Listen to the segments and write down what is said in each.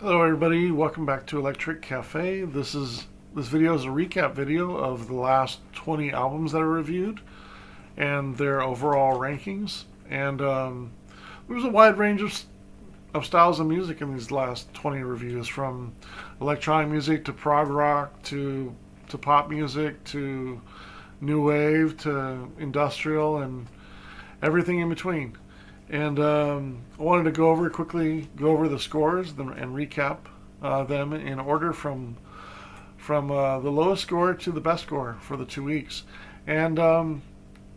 Hello everybody, welcome back to Electric Cafe. This video is a recap video of the last 20 albums that I reviewed and their overall rankings. And there was a wide range of styles of music in these last 20 reviews, from electronic music to prog rock to pop music to new wave to industrial and everything in between. And I wanted to quickly go over the scores and recap them in order from the lowest score to the best score for the 2 weeks. And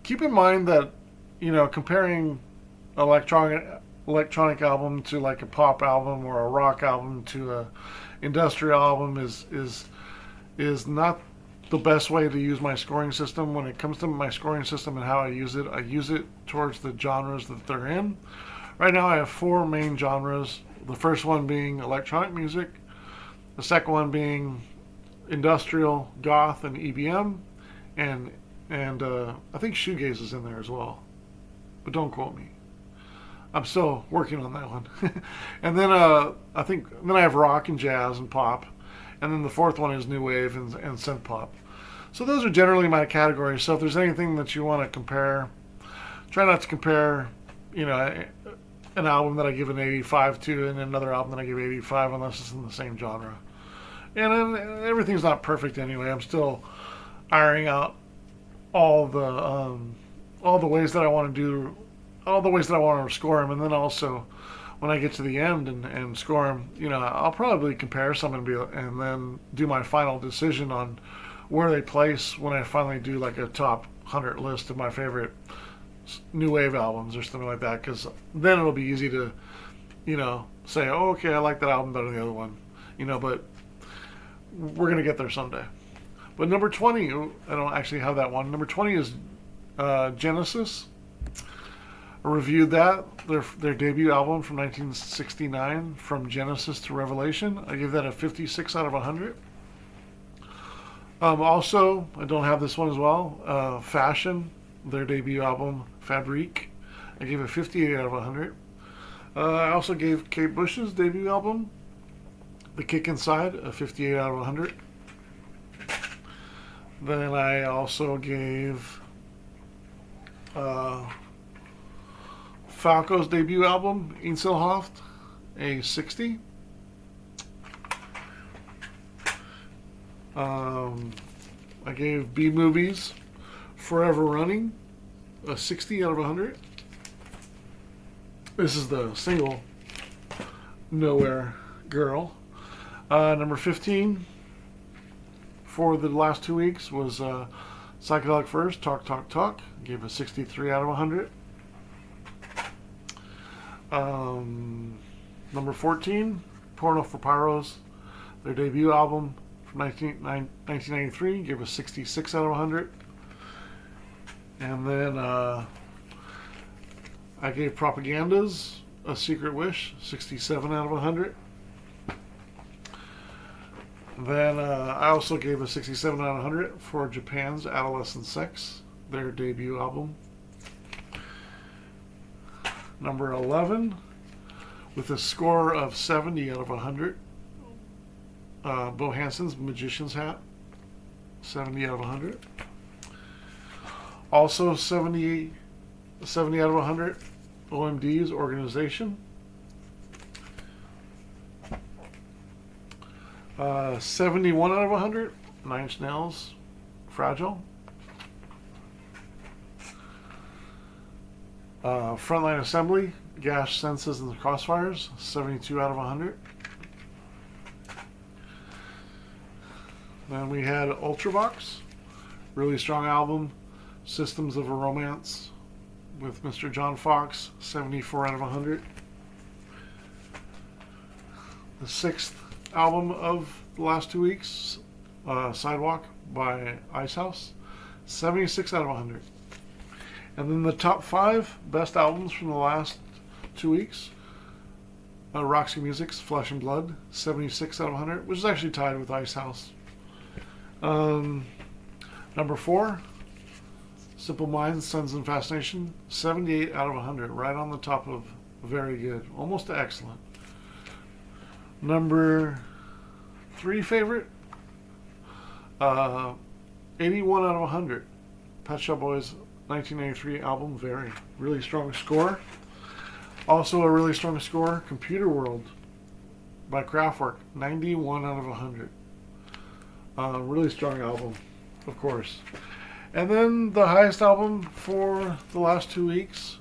keep in mind that, comparing electronic album to like a pop album or a rock album to a industrial album is not the best way to use my scoring system. When it comes to my scoring system and how I use it towards the genres that they're in. Right now I have 4 main genres. The first one being electronic music, the second one being industrial, goth, and EBM, and I think shoegaze is in there as well, but don't quote me. I'm still working on that one. And then I have rock and jazz and pop. And then the fourth one is new wave and synth pop. So those are generally my categories. So if there's anything that you want to compare, try not to compare, an album that I give an 85 to and another album that I give 85 unless it's in the same genre. And everything's not perfect anyway. I'm still ironing out all the ways that I want to do, all the ways that I want to score them, and then also when I get to the end and score them, I'll probably compare some and then do my final decision on where they place when I finally do like a top 100 list of my favorite new wave albums or something like that. Because then it'll be easy to, say, oh, okay, I like that album better than the other one, but we're gonna get there someday. But number 20, I don't actually have that one. Number 20 is Genesis. I reviewed that, their debut album from 1969, From Genesis to Revelation. I gave that a 56 out of 100. Also, I don't have this one as well, Fashion, their debut album, Fabrique. I gave it 58 out of 100. I also gave Kate Bush's debut album, The Kick Inside, a 58 out of 100. Then I also gave Falco's debut album, Einzelhaft, a 60. I gave B Movies, Forever Running, a 60 out of 100. This is the single, Nowhere Girl. Number 15 for the last 2 weeks was Psychedelic Furs, Talk Talk Talk. Gave a 63 out of 100. Number 14, Porno for Pyros, their debut album from 1993, gave a 66 out of 100. And then I gave Propagandas, A Secret Wish, 67 out of 100. Then I also gave a 67 out of 100 for Japan's Adolescent Sex, their debut album. Number 11, with a score of 70 out of 100, Bo Hansen's Magician's Hat, 70 out of 100. Also 70 out of 100, OMD's Organization. 71 out of 100, Nine Inch Nails, Fragile. Frontline Assembly, Gas Senses and the Crossfires, 72 out of 100. Then we had Ultravox, really strong album, Systems of a Romance with Mr. John Fox, 74 out of 100. The 6th album of the last 2 weeks, Sidewalk by Icehouse, 76 out of 100. And then the top 5 best albums from the last 2 weeks, Roxy Music's Flesh and Blood, 76 out of 100, which is actually tied with Icehouse. Number 4, Simple Minds, Sons and Fascination, 78 out of 100, right on the top of very good, almost to excellent. Number 3 favorite, 81 out of 100. Pet Shop Boys 1993 album, very, really strong score. Also a really strong score, Computer World by Kraftwerk, 91 out of 100. Really strong album, of course. And then the highest album for the last 2 weeks.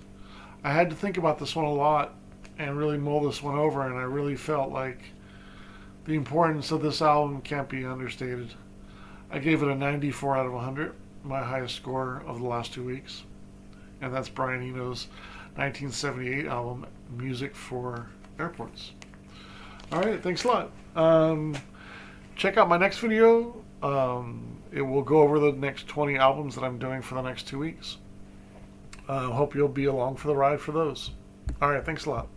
I had to think about this one a lot and really mull this one over, and I really felt like the importance of this album can't be understated. I gave it a 94 out of 100, my highest score of the last 2 weeks. And that's Brian Eno's 1978 album, Music for Airports. Alright, thanks a lot. Check out my next video. It will go over the next 20 albums that I'm doing for the next 2 weeks. Hope you'll be along for the ride for those. Alright, thanks a lot.